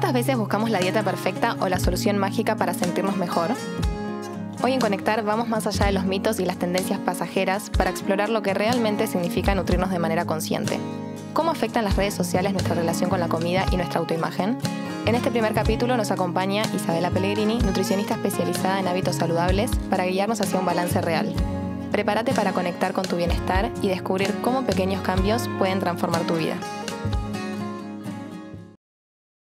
¿Cuántas veces buscamos la dieta perfecta o la solución mágica para sentirnos mejor? Hoy en Conectar vamos más allá de los mitos y las tendencias pasajeras para explorar lo que realmente significa nutrirnos de manera consciente. ¿Cómo afectan las redes sociales nuestra relación con la comida y nuestra autoimagen? En este primer capítulo nos acompaña Isabela Pellegrini, nutricionista especializada en hábitos saludables, para guiarnos hacia un balance real. Prepárate para conectar con tu bienestar y descubrir cómo pequeños cambios pueden transformar tu vida.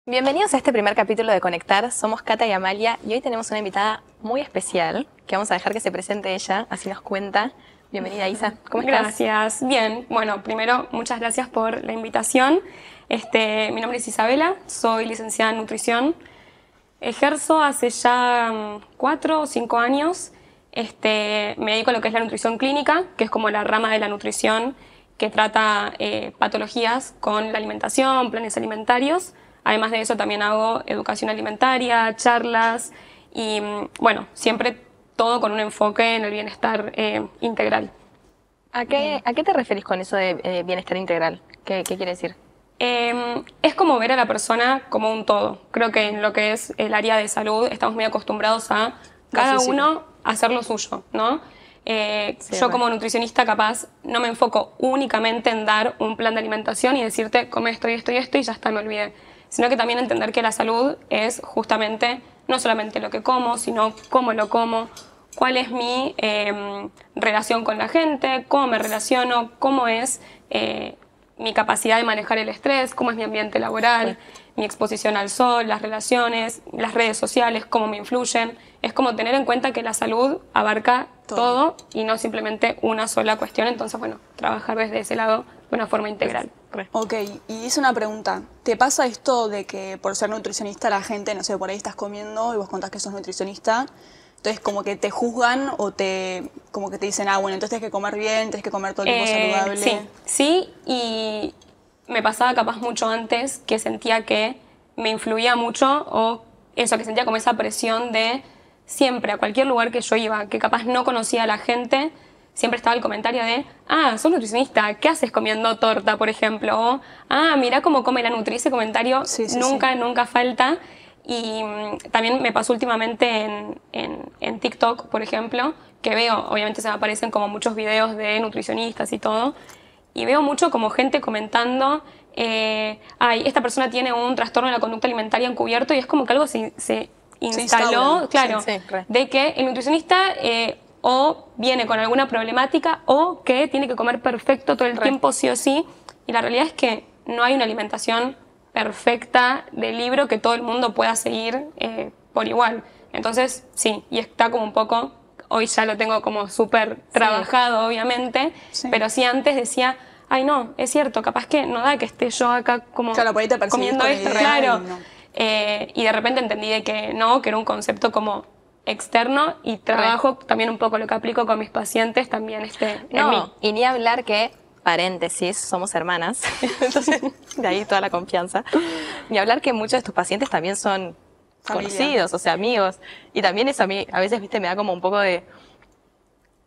Bienvenidos a este primer capítulo de Conectar. Somos Cata y Amalia y hoy tenemos una invitada muy especial que vamos a dejar que se presente ella, así nos cuenta. Bienvenida, Isa. ¿Cómo estás? Gracias. Bien. Bueno, primero, muchas gracias por la invitación. Mi nombre es Isabela, soy licenciada en nutrición. Ejerzo hace ya 4 o 5 años. Me dedico a lo que es la nutrición clínica, que es como la rama de la nutrición que trata patologías con la alimentación, planes alimentarios. Además de eso también hago educación alimentaria, charlas y bueno, siempre todo con un enfoque en el bienestar integral. ¿A qué te referís con eso de bienestar integral? ¿Qué quiere decir? Es como ver a la persona como un todo. Creo que en lo que es el área de salud estamos muy acostumbrados a cada uno hacer lo suyo, ¿no? Yo como nutricionista capaz no me enfoco únicamente en dar un plan de alimentación y decirte come esto y esto y esto y ya está, me olvidé. Sino que también entender que la salud es justamente no solamente lo que como, sino cómo lo como, cuál es mi relación con la gente, cómo me relaciono, cómo es mi capacidad de manejar el estrés, cómo es mi ambiente laboral, mi exposición al sol, las relaciones, las redes sociales, cómo me influyen. Es como tener en cuenta que la salud abarca todo y no simplemente una sola cuestión. Entonces, bueno, trabajar desde ese lado de una forma integral. Ok, y hice una pregunta. ¿Te pasa esto de que por ser nutricionista la gente, no sé, por ahí estás comiendo y vos contás que sos nutricionista, entonces como que te juzgan o como que te dicen, bueno, entonces tienes que comer bien, tienes que comer todo el tiempo saludable? Sí, y me pasaba capaz mucho antes que sentía que me influía mucho o eso, que sentía como esa presión de siempre, a cualquier lugar que yo iba, que capaz no conocía a la gente, siempre estaba el comentario de, sos nutricionista, ¿qué haces comiendo torta, por ejemplo? O, mirá cómo come la nutri. Ese comentario nunca falta. Y también me pasó últimamente en TikTok, por ejemplo, que veo, obviamente se me aparecen como muchos videos de nutricionistas y todo, y veo mucho como gente comentando, esta persona tiene un trastorno de la conducta alimentaria encubierto, y es como que algo se instaló, claro, de que el nutricionista o viene con alguna problemática o que tiene que comer perfecto todo el tiempo sí o sí, y la realidad es que no hay una alimentación perfecta de libro que todo el mundo pueda seguir por igual. Entonces, sí, y está como un poco, hoy ya lo tengo como súper trabajado, obviamente, pero sí antes decía, no, es cierto, capaz que no da que esté yo acá como por ahí te comiendo esto, claro. Y de repente entendí de que no, que era un concepto como externo y trabajo también un poco lo que aplico con mis pacientes también en mí. Y ni hablar que, paréntesis, somos hermanas, entonces de ahí toda la confianza. Ni hablar que muchos de tus pacientes también son conocidos, o sea, amigos. Y también eso a mí a veces, viste, me da como un poco de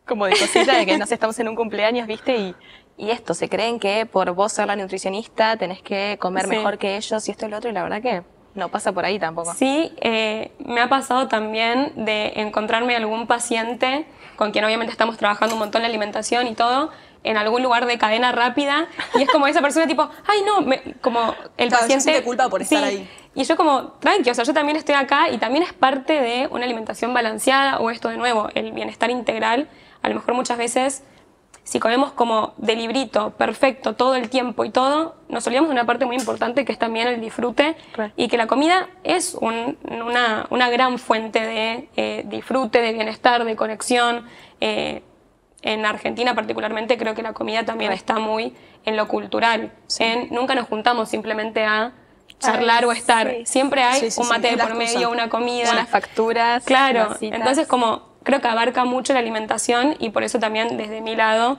cosita de que no sé, estamos en un cumpleaños, viste, y esto, se creen que por vos ser la nutricionista tenés que comer mejor que ellos y esto y lo otro, y la verdad que no pasa por ahí tampoco. Sí, me ha pasado también de encontrarme algún paciente con quien obviamente estamos trabajando un montón la alimentación y todo, en algún lugar de cadena rápida, y es como esa persona tipo, como el paciente... Se siente culpa por estar ahí. Y yo como, tranqui, o sea, yo también estoy acá y también es parte de una alimentación balanceada, o esto de nuevo, el bienestar integral. A lo mejor muchas veces, si comemos como de librito, perfecto, todo el tiempo y todo, nos olvidamos de una parte muy importante que es también el disfrute, y que la comida es una gran fuente de disfrute, de bienestar, de conexión. En Argentina particularmente creo que la comida también está muy en lo cultural. Nunca nos juntamos simplemente a charlar o estar. Siempre hay un mate de por medio, una comida. Unas facturas. Claro, entonces como creo que abarca mucho la alimentación, y por eso también desde mi lado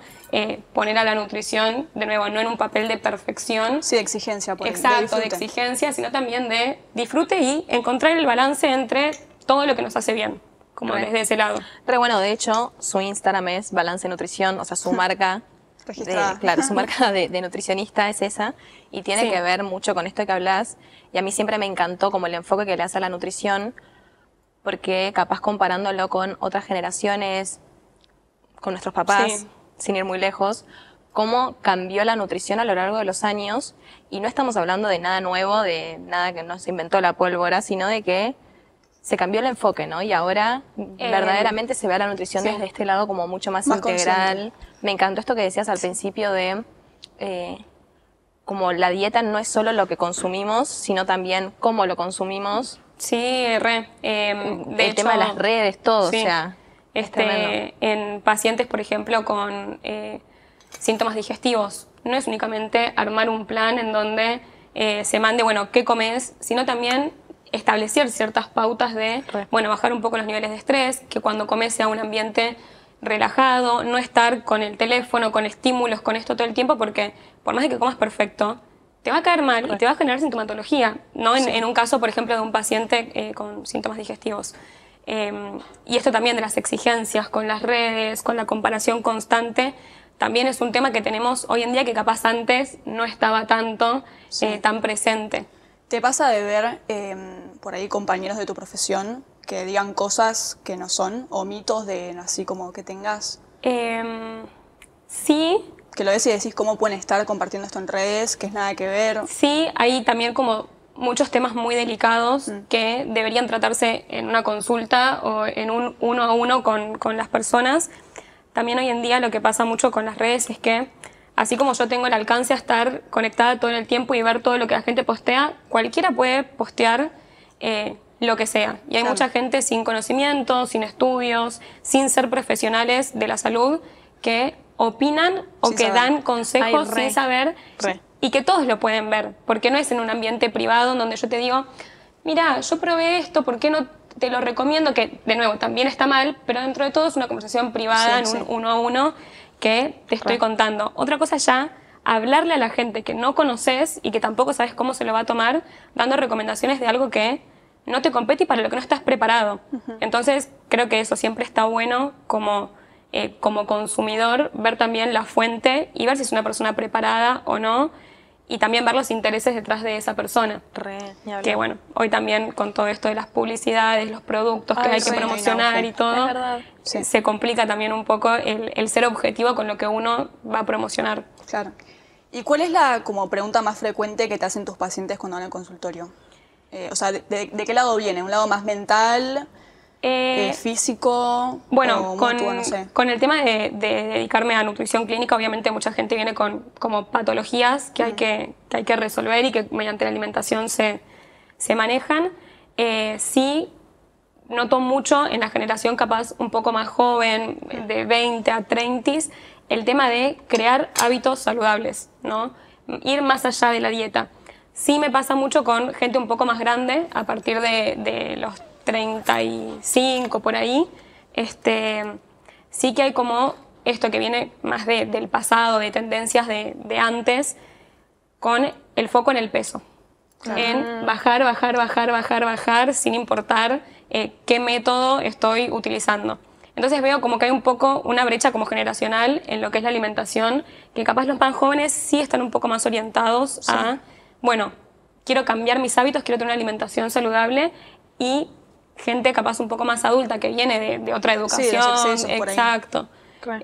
poner a la nutrición, de nuevo, no en un papel de perfección. Sí, de exigencia. Exacto, de exigencia, sino también de disfrute y encontrar el balance entre todo lo que nos hace bien. Como desde ese lado. Pero bueno, de hecho, su Instagram es Balance Nutrición, o sea, su marca Registrada. claro, su marca de nutricionista es esa, y tiene Sí. que ver mucho con esto que hablas, y a mí siempre me encantó como el enfoque que le hace a la nutrición, porque capaz comparándolo con otras generaciones, con nuestros papás, Sí. sin ir muy lejos, cómo cambió la nutrición a lo largo de los años, y no estamos hablando de nada nuevo, de nada que no se inventó la pólvora, sino de que se cambió el enfoque, ¿no? Y ahora verdaderamente se ve a la nutrición sí. desde este lado como mucho más Más integral. consciente. Me encantó esto que decías al principio de como la dieta no es solo lo que consumimos, sino también cómo lo consumimos. Sí, re. De El hecho, tema de las redes, todo, sí. o sea, es tremendo. En pacientes, por ejemplo, con síntomas digestivos, no es únicamente armar un plan en donde se mande, bueno, qué comes, sino también establecer ciertas pautas de, Re. bueno, bajar un poco los niveles de estrés, que cuando comes sea un ambiente relajado, no estar con el teléfono, con estímulos, con esto todo el tiempo, porque por más de que comas perfecto, te va a caer mal y te va a generar sintomatología, ¿no? En un caso, por ejemplo, de un paciente con síntomas digestivos. Y esto también de las exigencias con las redes, con la comparación constante, también es un tema que tenemos hoy en día que capaz antes no estaba tanto, tan presente. ¿Te pasa de ver por ahí compañeros de tu profesión que digan cosas que no son o mitos de así como que tengas? Sí, Que lo ves y decís cómo pueden estar compartiendo esto en redes, que es nada que ver. sí, hay también como muchos temas muy delicados que deberían tratarse en una consulta o en un uno a uno con las personas. También hoy en día lo que pasa mucho con las redes es que, así como yo tengo el alcance a estar conectada todo el tiempo y ver todo lo que la gente postea, cualquiera puede postear lo que sea. Y hay Claro. mucha gente sin conocimiento, sin estudios, sin ser profesionales de la salud, que opinan o Sin que saber. dan consejos Ay, re. sin saber Re. y que todos lo pueden ver, porque no es en un ambiente privado en donde yo te digo, mira, yo probé esto, ¿por qué no te lo recomiendo? Que, de nuevo, también está mal, pero dentro de todo es una conversación privada, Sí, en un sí. uno a uno, que te estoy Re. contando. Otra cosa ya, hablarle a la gente que no conoces y que tampoco sabes cómo se lo va a tomar, dando recomendaciones de algo que no te compete y para lo que no estás preparado. Entonces, creo que eso siempre está bueno como consumidor, ver también la fuente y ver si es una persona preparada o no, y también ver los intereses detrás de esa persona. Re, ni hablar. Que bueno, hoy también con todo esto de las publicidades, los productos que Ay, hay que sí, promocionar hay un y auge. todo, Es verdad. Sí. se complica también un poco el ser objetivo con lo que uno va a promocionar. Claro. ¿Y cuál es la como pregunta más frecuente que te hacen tus pacientes cuando van al consultorio? O sea, ¿de qué lado viene? ¿Un lado más mental, físico Bueno, o mutuo? No sé. con el tema de dedicarme a nutrición clínica, obviamente mucha gente viene con como patologías que hay que resolver y que mediante la alimentación se manejan. Sí, noto mucho en la generación capaz un poco más joven, de 20 a 30, el tema de crear hábitos saludables, ¿no? Ir más allá de la dieta. Sí me pasa mucho con gente un poco más grande, a partir de los 35 por ahí. Sí que hay como esto que viene más del pasado, de tendencias de antes, con el foco en el peso. En bajar, bajar, bajar, bajar, bajar, sin importar qué método estoy utilizando. Entonces veo como que hay un poco una brecha como generacional en lo que es la alimentación, que capaz los más jóvenes sí están un poco más orientados a, bueno, quiero cambiar mis hábitos, quiero tener una alimentación saludable, y gente capaz un poco más adulta que viene de otra Sí, de los educación. excesos por ahí. Exacto. Claro.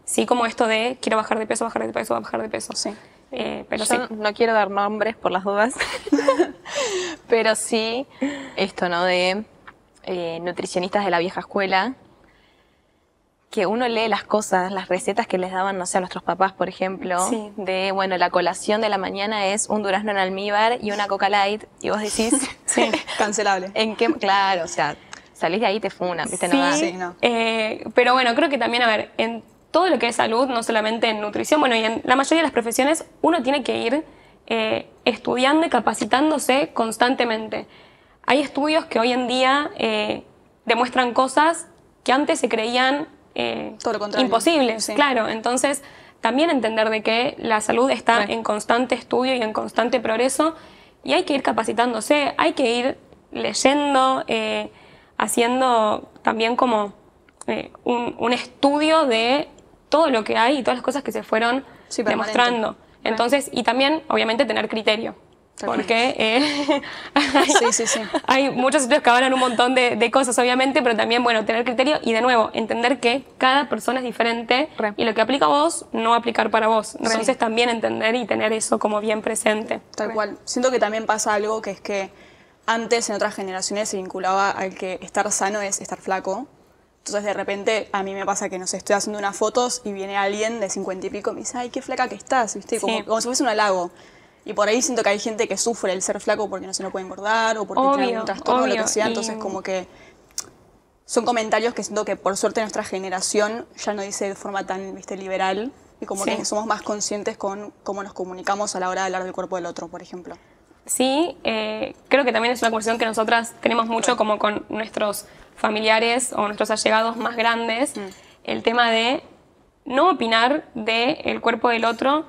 Sí, como esto de quiero bajar de peso, bajar de peso, bajar de peso. Sí. Pero Yo sí. no quiero dar nombres por las dudas, pero sí esto, ¿no? De nutricionistas de la vieja escuela, que uno lee las cosas, las recetas que les daban, no sé, a nuestros papás, por ejemplo, Sí. de, bueno, la colación de la mañana es un durazno en almíbar y una Coca Light, y vos decís, Sí. Cancelable. ¿en qué? Claro, o sea, salís de ahí y te funan, ¿viste? No da. Sí, no. Pero bueno, creo que también, a ver, en todo lo que es salud, no solamente en nutrición, bueno, y en la mayoría de las profesiones, uno tiene que ir estudiando y capacitándose constantemente. Hay estudios que hoy en día demuestran cosas que antes se creían Todo lo contrario. imposibles, Sí. claro. Entonces, también entender de que la salud está Sí. en constante estudio y en constante progreso, y hay que ir capacitándose, hay que ir leyendo, haciendo también como un estudio de todo lo que hay y todas las cosas que se fueron Sí, permanente. demostrando. Entonces, y también, obviamente, tener criterio. Porque Sí. hay muchos estudios que hablan un montón de cosas, obviamente, pero también, bueno, tener criterio y, de nuevo, entender que cada persona es diferente y lo que aplica a vos no va a aplicar para vos. Entonces, también entender y tener eso como bien presente. Tal cual. Siento que también pasa algo que es que antes en otras generaciones se vinculaba al que estar sano es estar flaco. Entonces de repente a mí me pasa que no sé, estoy haciendo unas fotos y viene alguien de 50 y pico y me dice, ay, qué flaca que estás, ¿viste? Como si fuese un halago. Y por ahí siento que hay gente que sufre el ser flaco porque no se lo puede engordar o porque tiene algún trastorno o lo que sea. Entonces como que son comentarios que siento que por suerte nuestra generación ya no dice de forma tan, ¿viste? Liberal. Y como que somos más conscientes con cómo nos comunicamos a la hora de hablar del cuerpo del otro, por ejemplo. Sí, creo que también es una conversación que nosotras tenemos mucho como con nuestros familiares o nuestros allegados más grandes, el tema de no opinar del cuerpo del otro,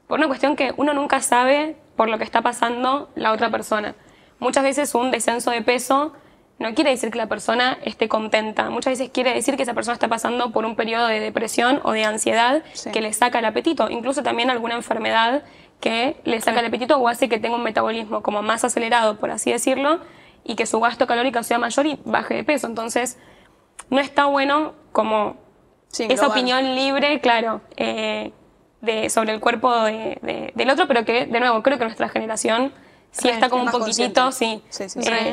por una cuestión que uno nunca sabe por lo que está pasando la otra persona. Muchas veces un descenso de peso no quiere decir que la persona esté contenta, muchas veces quiere decir que esa persona está pasando por un periodo de depresión o de ansiedad que le saca el apetito, incluso también alguna enfermedad que le saca el apetito o hace que tenga un metabolismo como más acelerado, por así decirlo, y que su gasto calórico sea mayor y baje de peso. Entonces, no está bueno como esa opinión libre, claro, sobre el cuerpo del otro, pero que, de nuevo, creo que nuestra generación sí está como un poquitito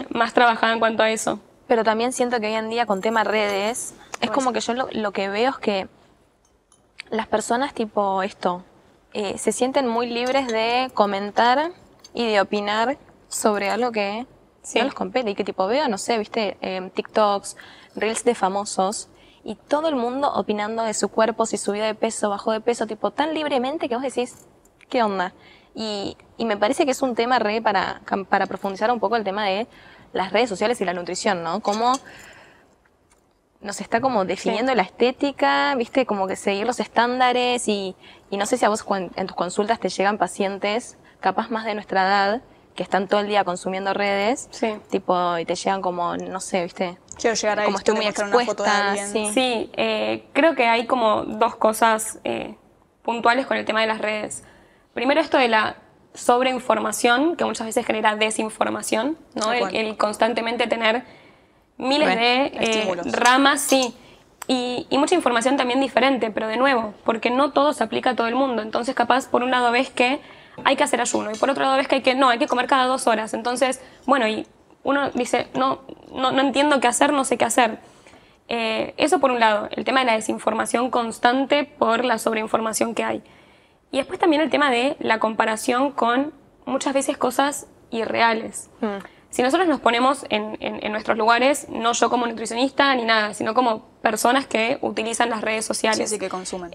más trabajada en cuanto a eso. Pero también siento que hoy en día con tema redes, es como que yo lo que veo es que las personas tipo esto, se sienten muy libres de comentar y de opinar sobre algo que no les compete. Y que tipo veo, no sé, viste, TikToks, Reels de famosos, y todo el mundo opinando de su cuerpo, si subió de peso, bajó de peso, tipo tan libremente que vos decís, ¿qué onda? Y me parece que es un tema para profundizar un poco el tema de las redes sociales y la nutrición, ¿no? Cómo nos está como definiendo la estética, viste, como que seguir los estándares y no sé si a vos en tus consultas te llegan pacientes capaz más de nuestra edad que están todo el día consumiendo redes, tipo, y te llegan como, no sé, viste, quiero llegar ahí, como estoy muy expuesta. Creo que hay como dos cosas puntuales con el tema de las redes. Primero, esto de la sobreinformación, que muchas veces genera desinformación, ¿no? El constantemente tener miles de ramas, y mucha información también diferente, pero de nuevo, porque no todo se aplica a todo el mundo. Entonces, capaz, por un lado ves que hay que hacer ayuno, y por otro lado ves que hay que comer cada 2 horas. Entonces, bueno, y uno dice, no entiendo qué hacer, no sé qué hacer. Eso por un lado, el tema de la desinformación constante por la sobreinformación que hay. Y después también el tema de la comparación con muchas veces cosas irreales. Si nosotros nos ponemos en nuestros lugares, no yo como nutricionista ni nada, sino como personas que utilizan las redes sociales. Sí, que consumen.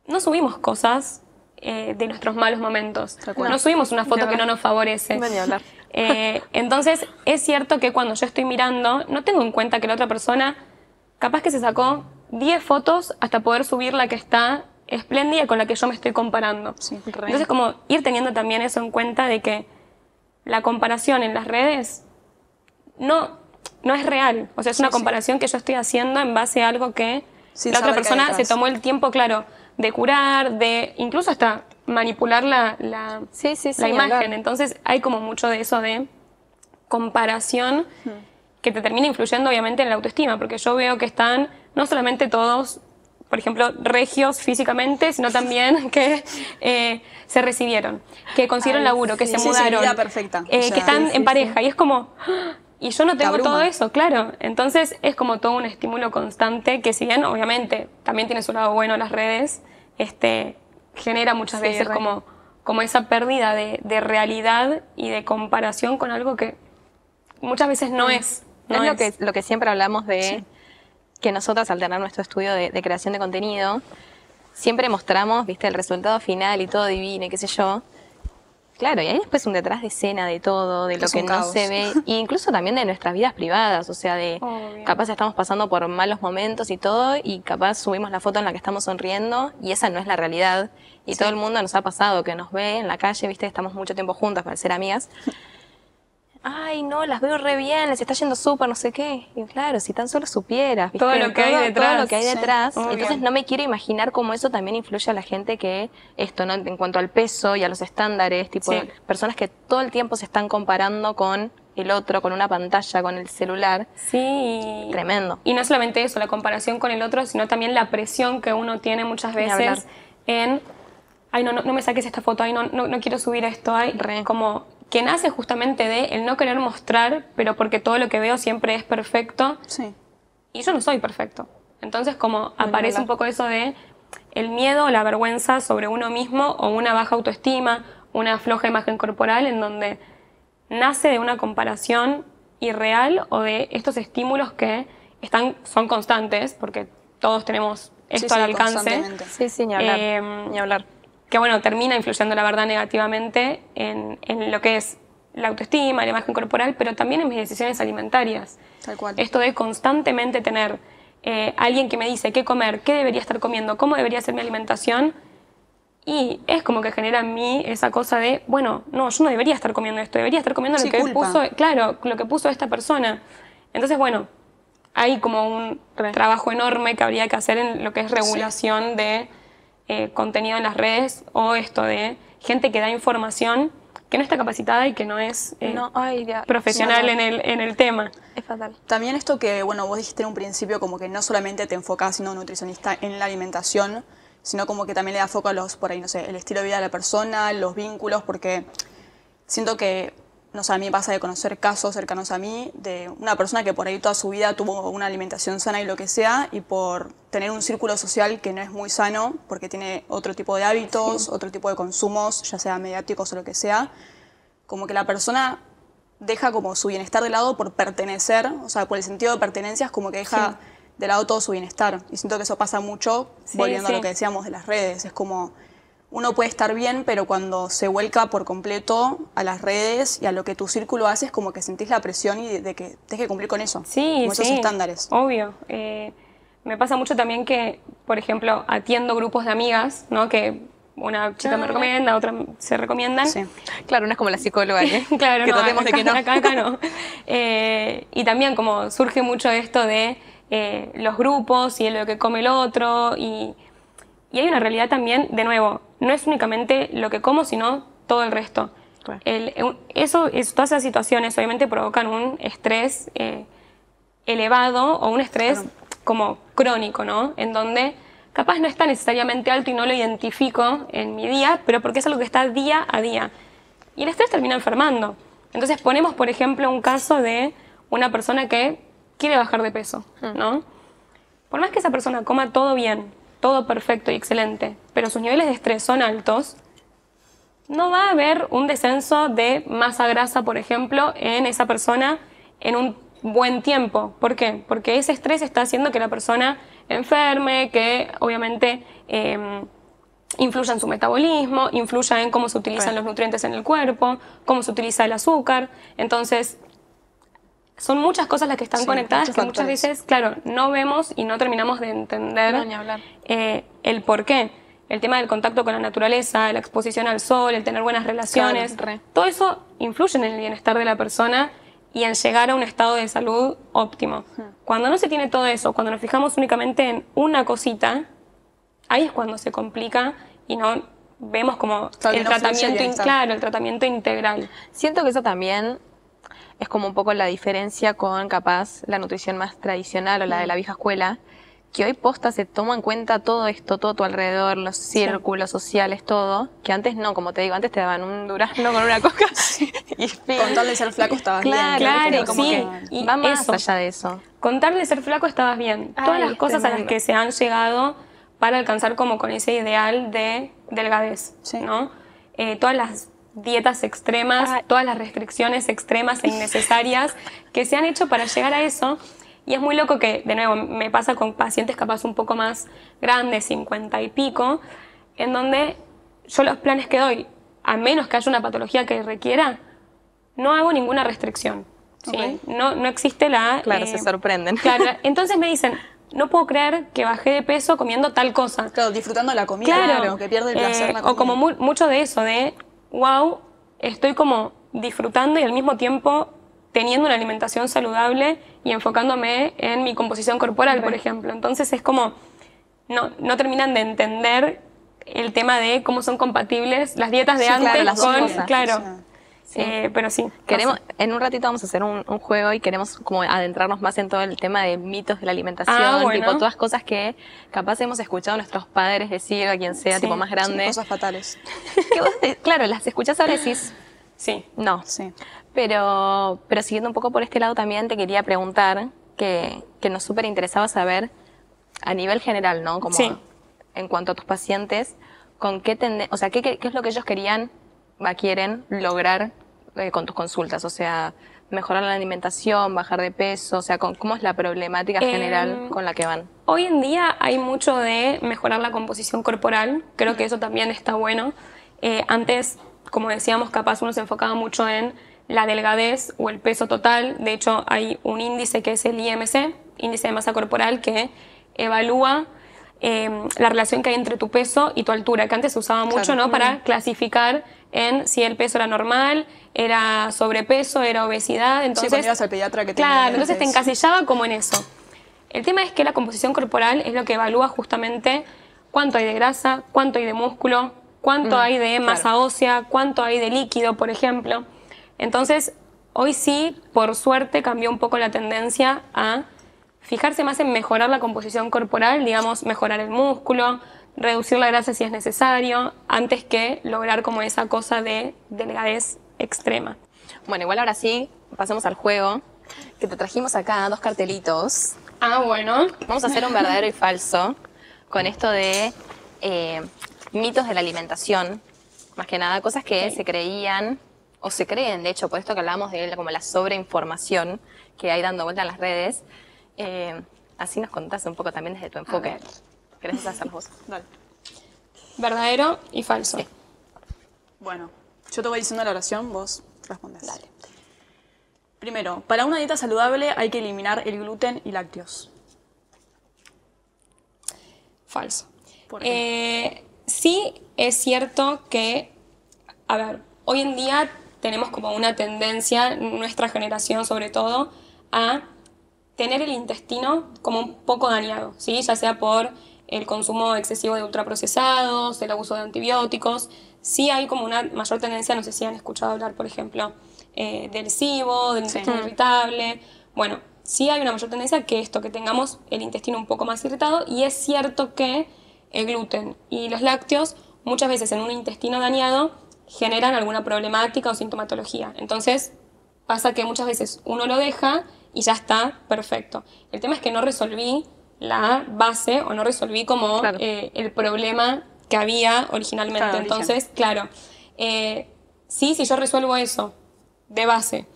No subimos cosas de nuestros malos momentos. No subimos una foto que no nos favorece. Entonces, es cierto que cuando yo estoy mirando, no tengo en cuenta que la otra persona capaz que se sacó 10 fotos hasta poder subir la que está espléndida con la que yo me estoy comparando. Entonces, como ir teniendo también eso en cuenta de que la comparación en las redes no es real. O sea, es una comparación que yo estoy haciendo en base a algo que la otra persona se tomó el tiempo, claro, de curar, de incluso hasta manipular la imagen. Entonces hay como mucho de eso de comparación que te termina influyendo obviamente en la autoestima, porque yo veo que están no solamente todos, por ejemplo, regios físicamente, sino también que se recibieron, que consiguieron laburo, que se mudaron, perfecta. que están en pareja, y es como... Y yo no tengo todo eso, claro. Entonces es como todo un estímulo constante que, si bien obviamente también tiene su lado bueno las redes, genera muchas veces como esa pérdida de realidad y de comparación con algo que muchas veces no es. Es lo que siempre hablamos de que nosotras, al tener nuestro estudio de creación de contenido, siempre mostramos, viste, el resultado final y todo divino y qué sé yo. Claro, y hay después un detrás de escena de todo, de lo que no se ve, e incluso también de nuestras vidas privadas, o sea, de capaz estamos pasando por malos momentos y todo, y capaz subimos la foto en la que estamos sonriendo, y esa no es la realidad. Y todo el mundo nos ha pasado que nos ve en la calle, viste, estamos mucho tiempo juntas para ser amigas. ay, no, las veo re bien, les está yendo súper, no sé qué. Y claro, si tan solo supieras, ¿viste? Todo lo que hay detrás. Todo lo que hay detrás. Obvio. Entonces no me quiero imaginar cómo eso también influye a la gente que esto, ¿no? En cuanto al peso y a los estándares, tipo, Sí. personas que todo el tiempo se están comparando con el otro, con una pantalla, con el celular. Sí. Tremendo. Y no solamente eso, la comparación con el otro, sino también la presión que uno tiene muchas Ni hablar. veces en, ay, no me saques esta foto, ay, no quiero subir esto, ay, Re. como que nace justamente de el no querer mostrar, pero porque todo lo que veo siempre es perfecto Sí. y yo no soy perfecto. Entonces como Ni aparece hablar. un poco eso de el miedo o la vergüenza sobre uno mismo o una baja autoestima, una floja imagen corporal en donde nace de una comparación irreal o de estos estímulos que son constantes, porque todos tenemos esto Sí, al sí, alcance, constantemente. Sí, sí, ni hablar. Ni hablar. Que bueno, termina influyendo la verdad negativamente en lo que es la autoestima, la imagen corporal, pero también en mis decisiones alimentarias. Tal cual. Esto de constantemente tener alguien que me dice qué comer, qué debería estar comiendo, cómo debería ser mi alimentación, y es como que genera en mí esa cosa de, bueno, no, yo no debería estar comiendo esto, debería estar comiendo Sí, lo que culpa. puso, claro, lo que puso esta persona. Entonces, bueno, hay como un trabajo enorme que habría que hacer en lo que es regulación de contenido en las redes o esto de gente que da información que no está capacitada y que no es No, ay, ya. profesional No, en el tema. Es fatal. También esto que, bueno, vos dijiste en un principio como que no solamente te enfocás siendo nutricionista en la alimentación, sino como que también le da foco a los, por ahí, no sé, el estilo de vida de la persona, los vínculos, porque siento que, no sé, a mí me pasa de conocer casos cercanos a mí de una persona que por ahí toda su vida tuvo una alimentación sana y lo que sea, y por tener un círculo social que no es muy sano, porque tiene otro tipo de hábitos, otro tipo de consumos, ya sea mediáticos o lo que sea, como que la persona deja como su bienestar de lado por pertenecer, o sea, por el sentido de pertenencia es como que deja de lado todo su bienestar. Y siento que eso pasa mucho, Sí, volviendo sí. a lo que decíamos de las redes. Es como, uno puede estar bien, pero cuando se vuelca por completo a las redes y a lo que tu círculo hace, es como que sentís la presión y de que tenés que cumplir con eso. Sí, como esos sí, estándares. obvio. Me pasa mucho también que, por ejemplo, atiendo grupos de amigas, ¿no? Que una chica me recomienda, otra se recomiendan. Sí. Claro, no es como la psicóloga, ¿eh? Claro, que no, tratemos de que no. acá no. Y también como surge mucho esto de los grupos y de lo que come el otro y hay una realidad también, de nuevo, no es únicamente lo que como, sino todo el resto. Claro. Todas esas situaciones obviamente provocan un estrés elevado o un estrés como crónico, ¿no? En donde capaz no está necesariamente alto y no lo identifico en mi día, pero porque es algo que está día a día. Y el estrés termina enfermando. Entonces ponemos, por ejemplo, un caso de una persona que quiere bajar de peso, ¿no? Por más que esa persona coma todo bien, todo perfecto y excelente, pero sus niveles de estrés son altos, no va a haber un descenso de masa grasa, por ejemplo, en esa persona en un buen tiempo. ¿Por qué? Porque ese estrés está haciendo que la persona enferme, que obviamente influya en su metabolismo, influya en cómo se utilizan los nutrientes en el cuerpo, cómo se utiliza el azúcar. Entonces, son muchas cosas las que están Sí, conectadas muchos que muchas factores. veces, claro, no vemos y no terminamos de entender No, ni hablar. el por qué. El tema del contacto con la naturaleza, la exposición al sol, el tener buenas relaciones, Claro, re. todo eso influye en el bienestar de la persona y en llegar a un estado de salud óptimo. Cuando no se tiene todo eso, cuando nos fijamos únicamente en una cosita, ahí es cuando se complica y no vemos como Claro, el que no fluye el tratamiento, bienestar. claro, el tratamiento integral. Siento que eso también es como un poco la diferencia con capaz la nutrición más tradicional o la de la vieja escuela, que hoy posta se toma en cuenta todo esto, todo tu alrededor, los círculos sociales, todo, que antes no, como te digo, antes te daban un durazno con una coca y fin. Con tal de ser flaco estabas Claro, bien. claro, como sí. que Y va más eso. allá de eso. Con tal de ser flaco estabas bien. Ay, Todas las es cosas a las tremendo. que se han llegado para alcanzar como con ese ideal de delgadez, Sí. ¿no? Todas las dietas extremas, Ay. todas las restricciones extremas e innecesarias que se han hecho para llegar a eso. Y es muy loco que, de nuevo, me pasa con pacientes capaz un poco más grandes, 50 y pico, en donde yo los planes que doy, a menos que haya una patología que requiera, no hago ninguna restricción. ¿Sí? Ok. No existe la... Claro, se sorprenden. Claro, entonces me dicen, no puedo creer que bajé de peso comiendo tal cosa. Claro, disfrutando la comida, Claro. como que pierde el placer la comida. O como mucho de eso, de, wow, estoy como disfrutando y al mismo tiempo teniendo una alimentación saludable y enfocándome en mi composición corporal, por ejemplo. Entonces es como, no terminan de entender el tema de cómo son compatibles las dietas de antes claro, las dos con... cosas. Claro, Sí. pero sí. Queremos, en un ratito vamos a hacer un juego y queremos como adentrarnos más en todo el tema de mitos de la alimentación, Bueno. tipo todas cosas que capaz hemos escuchado a nuestros padres decir, a quien sea, Sí, tipo más grande. Cosas fatales. Que vos claro, las escuchás ahora y decís, Sí. no. Sí. Pero siguiendo un poco por este lado también te quería preguntar, que nos súper interesaba saber a nivel general, ¿no? Como Sí. en cuanto a tus pacientes, con qué o sea, qué es lo que ellos quieren lograr con tus consultas, o sea, mejorar la alimentación, bajar de peso, o sea, ¿cómo es la problemática general con la que van? Hoy en día hay mucho de mejorar la composición corporal, creo que eso también está bueno. Antes, como decíamos, capaz uno se enfocaba mucho en la delgadez o el peso total. De hecho, hay un índice que es el IMC, índice de masa corporal, que evalúa la relación que hay entre tu peso y tu altura, que antes se usaba mucho, Claro. ¿no? Para clasificar en si el peso era normal, era sobrepeso, era obesidad. Entonces, cuando ibas al pediatra que te claro, medía entonces te antes. encasillaba como en eso. El tema es que la composición corporal es lo que evalúa justamente cuánto hay de grasa, cuánto hay de músculo, cuánto hay de masa ósea, cuánto hay de líquido, por ejemplo. Entonces, hoy sí, por suerte, cambió un poco la tendencia a fijarse más en mejorar la composición corporal, digamos, mejorar el músculo, reducir la grasa si es necesario, antes que lograr como esa cosa de delgadez extrema. Bueno, igual ahora sí, pasemos al juego, que te trajimos acá 2 cartelitos. Ah, bueno. Vamos a hacer un verdadero y falso con esto de mitos de la alimentación, más que nada, cosas que se creían o se creen, de hecho, por esto que hablamos de como la sobreinformación que hay dando vuelta en las redes. Así nos contás un poco también desde tu enfoque. ¿Querés hacer vos? Dale. Verdadero y falso. Sí. Bueno, yo te voy diciendo la oración, vos respondes. Dale. Primero, para una dieta saludable hay que eliminar el gluten y lácteos. Falso. ¿Por qué? Sí es cierto que, a ver, hoy en día tenemos como una tendencia, nuestra generación sobre todo, a tener el intestino como un poco dañado, ¿sí? Ya sea por el consumo excesivo de ultraprocesados, el abuso de antibióticos. Sí hay como una mayor tendencia, no sé si han escuchado hablar, por ejemplo, del SIBO, del intestino irritable. Bueno, sí hay una mayor tendencia que esto, que tengamos el intestino un poco más irritado, y es cierto que el gluten y los lácteos muchas veces en un intestino dañado generan alguna problemática o sintomatología. Entonces pasa que muchas veces uno lo deja y ya está perfecto. El tema es que no resolví la base o no resolví como Claro. el problema que había originalmente. Claro, Entonces, claro, sí, si yo resuelvo eso de base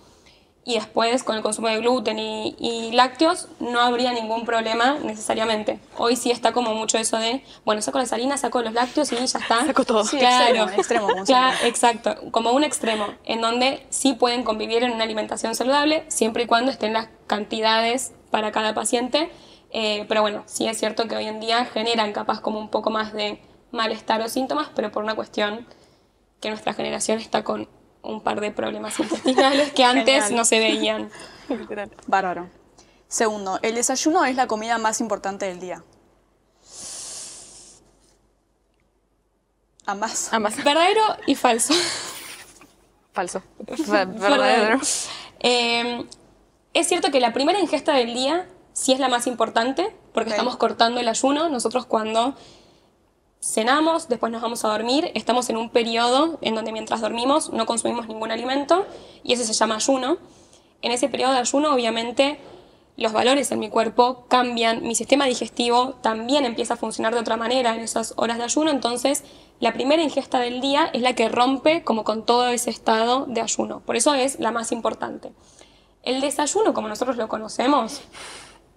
y después con el consumo de gluten y lácteos, no habría ningún problema necesariamente. Hoy sí está como mucho eso de, bueno, saco las harinas, saco los lácteos y ya está. Saco todo. Sí, Claro, extremo, como claro, siempre. exacto, como un extremo, en donde sí pueden convivir en una alimentación saludable, siempre y cuando estén las cantidades para cada paciente. Pero bueno, sí es cierto que hoy en día generan capaz como un poco más de malestar o síntomas, pero por una cuestión que nuestra generación está con un par de problemas intestinales que antes Genial. no se veían. Bárbaro. Segundo, el desayuno es la comida más importante del día. Ambas. Ambas. Verdadero y falso. Falso. Verdadero. Es cierto que la primera ingesta del día sí es la más importante, porque Ok. estamos cortando el ayuno. Nosotros cuando cenamos, después nos vamos a dormir, estamos en un periodo en donde mientras dormimos no consumimos ningún alimento, y eso se llama ayuno. En ese periodo de ayuno, obviamente, los valores en mi cuerpo cambian, mi sistema digestivo también empieza a funcionar de otra manera en esas horas de ayuno, entonces la primera ingesta del día es la que rompe como con todo ese estado de ayuno, por eso es la más importante. El desayuno, como nosotros lo conocemos,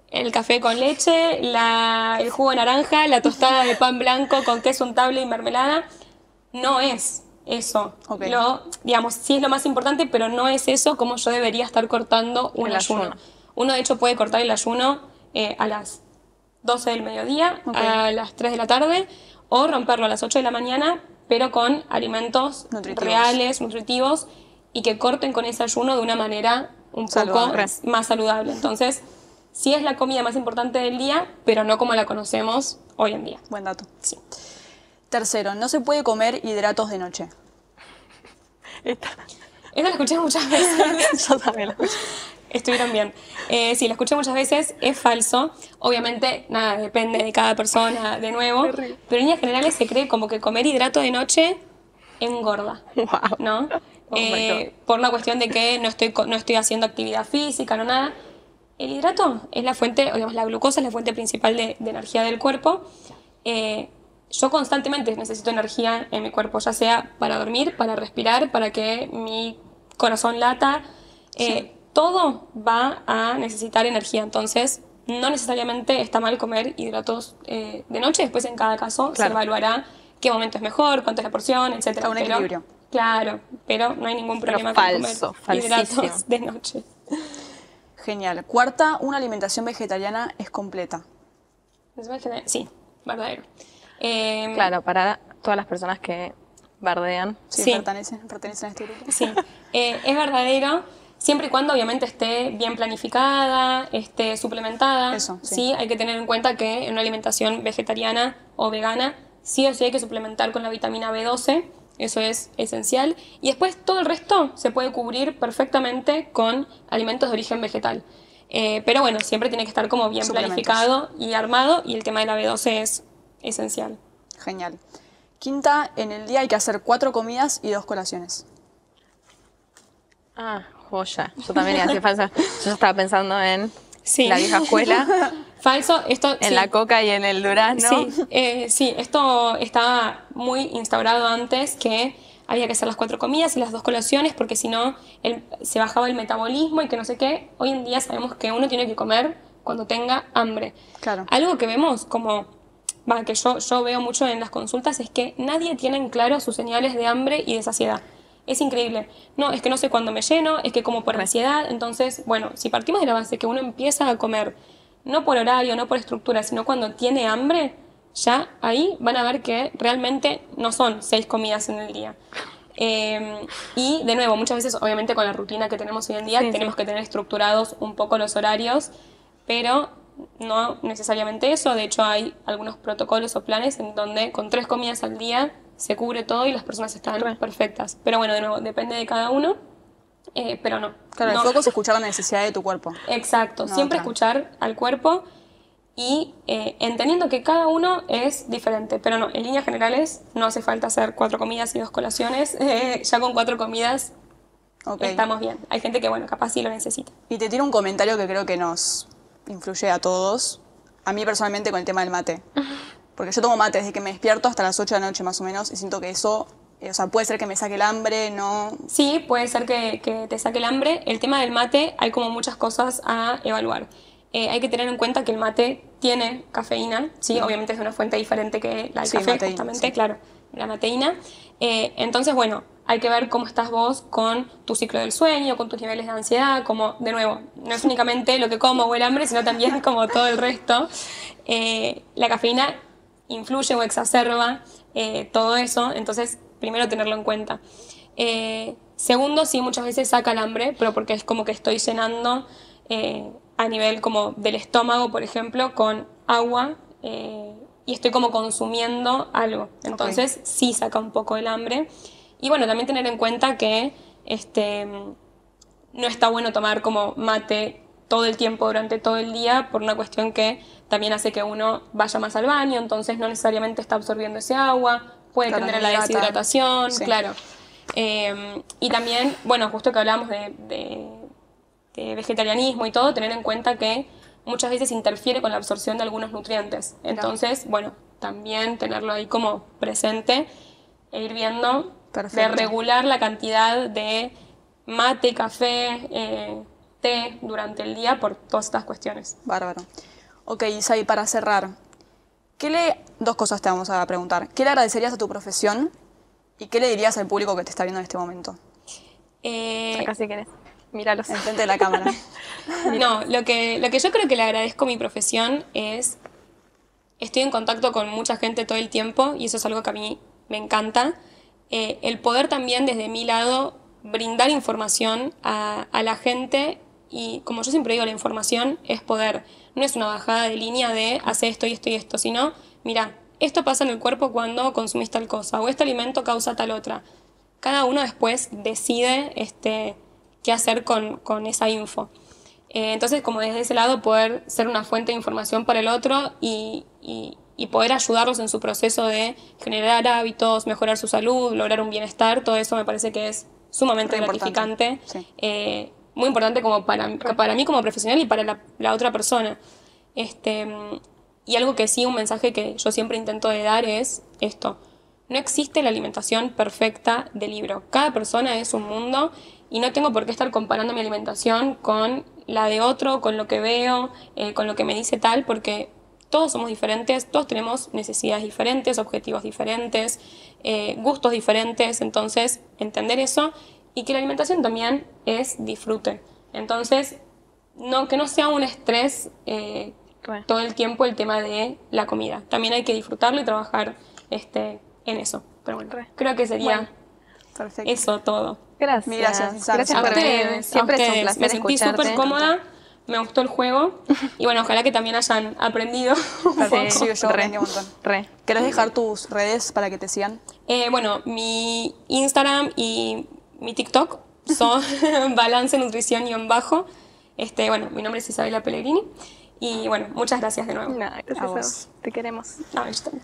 el café con leche, el jugo de naranja, la tostada de pan blanco con queso untable y mermelada, no es eso. Ok. Digamos, sí es lo más importante, pero no es eso como yo debería estar cortando un El ayuno. ayuno. Uno, de hecho, puede cortar el ayuno a las 12 del mediodía, Ok. a las 3 de la tarde, o romperlo a las 8 de la mañana, pero con alimentos Nutritivos. reales, nutritivos, y que corten con ese ayuno de una manera un poco Saludable. más saludable. Entonces, sí es la comida más importante del día, pero no como la conocemos hoy en día. Buen dato. Sí. Tercero, no se puede comer hidratos de noche. Esta la escuché muchas veces. Yo también lo escuché. Estuvieron bien. Sí, la escuché muchas veces, es falso. Obviamente, nada, depende de cada persona, de nuevo. Terrible. Pero en líneas generales se cree como que comer hidrato de noche engorda, Wow. ¿no? Oh my God. Por una cuestión de que no estoy haciendo actividad física, no nada. El hidrato es la fuente, o digamos, la glucosa es la fuente principal de energía del cuerpo. Yo constantemente necesito energía en mi cuerpo, ya sea para dormir, para respirar, para que mi corazón lata. Todo va a necesitar energía, entonces no necesariamente está mal comer hidratos de noche. Después en cada caso se Claro. evaluará qué momento es mejor, cuánto es la porción, etc. Un equilibrio. Claro, pero no hay ningún Pero problema con falso, comer falsísimo. hidratos de noche. Genial. Cuarta, una alimentación vegetariana es completa. Sí, verdadero. Claro, para todas las personas que bardean. Sí, Sí. pertenecen a este grupo. Sí, es verdadero, siempre y cuando obviamente esté bien planificada, esté suplementada. Eso, sí. Sí, hay que tener en cuenta que en una alimentación vegetariana o vegana, sí o sí hay que suplementar con la vitamina B12, eso es esencial. Y después todo el resto se puede cubrir perfectamente con alimentos de origen vegetal. Pero bueno, siempre tiene que estar como bien Suplementos. planificado y armado, y el tema de la B12 es esencial. Genial. Quinta, en el día hay que hacer 4 comidas y 2 colaciones. Ah, joya. Yo también iba a decir falsa. Yo ya estaba pensando en Sí. la vieja escuela, Falso, esto en sí. la coca y en el durazno. Sí, esto estaba muy instaurado antes, que había que hacer las 4 comidas y las 2 colaciones, porque si no se bajaba el metabolismo y que no sé qué. Hoy en día sabemos que uno tiene que comer cuando tenga hambre. Claro. Algo que vemos como, que yo veo mucho en las consultas, es que nadie tiene en claro sus señales de hambre y de saciedad. Es increíble. No, es que no sé cuándo me lleno, es que como por ansiedad. Entonces, bueno, si partimos de la base que uno empieza a comer no por horario, no por estructura, sino cuando tiene hambre, ya ahí van a ver que realmente no son 6 comidas en el día. Y de nuevo, muchas veces, obviamente con la rutina que tenemos hoy en día, Sí, tenemos que tener estructurados un poco los horarios, pero no necesariamente eso. De hecho, hay algunos protocolos o planes en donde con 3 comidas al día se cubre todo y las personas están perfectas. Pero bueno, de nuevo, depende de cada uno, pero no. Claro, No. el foco es escuchar la necesidad de tu cuerpo. Exacto, No, siempre claro. escuchar al cuerpo y entendiendo que cada uno es diferente, pero no, en líneas generales no hace falta hacer 4 comidas y 2 colaciones. Ya con 4 comidas Ok. estamos bien. Hay gente que, bueno, capaz sí lo necesita. Y te tiro un comentario que creo que nos influye a todos. A mí personalmente con el tema del mate. Porque yo tomo mate desde que me despierto hasta las 8 de la noche más o menos y siento que eso, o sea, puede ser que me saque el hambre, no... Sí, puede ser que te saque el hambre. El tema del mate, hay como muchas cosas a evaluar. Hay que tener en cuenta que el mate tiene cafeína, ¿sí? Obviamente es una fuente diferente que la del Sí, café, mateína, justamente, sí. claro, la mateína. Entonces, bueno, hay que ver cómo estás vos con tu ciclo del sueño, con tus niveles de ansiedad, como, de nuevo, no es únicamente lo que como o el hambre, sino también como todo el resto. La cafeína influye o exacerba todo eso, entonces primero tenerlo en cuenta. Segundo, sí, muchas veces saca el hambre, pero porque es como que estoy llenando a nivel como del estómago, por ejemplo, con agua y estoy como consumiendo algo. Entonces sí saca un poco el hambre. Y bueno, también tener en cuenta que no está bueno tomar como mate todo el tiempo durante todo el día por una cuestión que también hace que uno vaya más al baño, entonces no necesariamente está absorbiendo ese agua, puede Claro, tender a no la hidrata. deshidratación, Sí. claro. Y también, bueno, justo que hablamos de vegetarianismo y todo, tener en cuenta que muchas veces interfiere con la absorción de algunos nutrientes. Entonces, bueno, también tenerlo ahí como presente e ir viendo de Perfecto. regular la cantidad de mate, café, té durante el día por todas estas cuestiones. Bárbaro. Ok, Isai, para cerrar, dos cosas te vamos a preguntar. ¿Qué le agradecerías a tu profesión y qué le dirías al público que te está viendo en este momento? Acá si querés. Míralos. Enfrente de la cámara. No, lo que yo creo que le agradezco a mi profesión es, estoy en contacto con mucha gente todo el tiempo y eso es algo que a mí me encanta. El poder también desde mi lado brindar información a la gente. Y como yo siempre digo, la información es poder. No es una bajada de línea de hacer esto y esto y esto, sino, mira, esto pasa en el cuerpo cuando consumís tal cosa, o este alimento causa tal otra. Cada uno después decide qué hacer con esa info. Entonces, como desde ese lado, poder ser una fuente de información para el otro y poder ayudarlos en su proceso de generar hábitos, mejorar su salud, lograr un bienestar, todo eso me parece que es sumamente gratificante. Sí. Muy importante como para mí como profesional y para la otra persona. Y algo que sí, un mensaje que yo siempre intento de dar es esto. No existe la alimentación perfecta de libro. Cada persona es un mundo y no tengo por qué estar comparando mi alimentación con la de otro, con lo que veo, con lo que me dice tal, porque todos somos diferentes, todos tenemos necesidades diferentes, objetivos diferentes, gustos diferentes. Entonces, entender eso y que la alimentación también es disfrute. Entonces, que no sea un estrés todo el tiempo el tema de la comida. También hay que disfrutarlo y trabajar en eso. Pero bueno, creo que sería eso todo. Gracias. Mil gracias. Gracias por venir. Siempre es un placer me sentí súper cómoda, me gustó el juego y bueno, ojalá que también hayan aprendido un poco. Sí, yo aprendí un montón. ¿Querés dejar tus redes para que te sigan? Bueno, mi Instagram y mi TikTok son Balance Nutrición _. Bueno, mi nombre es Isabela Pellegrini. Y bueno, muchas gracias de nuevo. No, gracias a vos. Te queremos. No, yo también.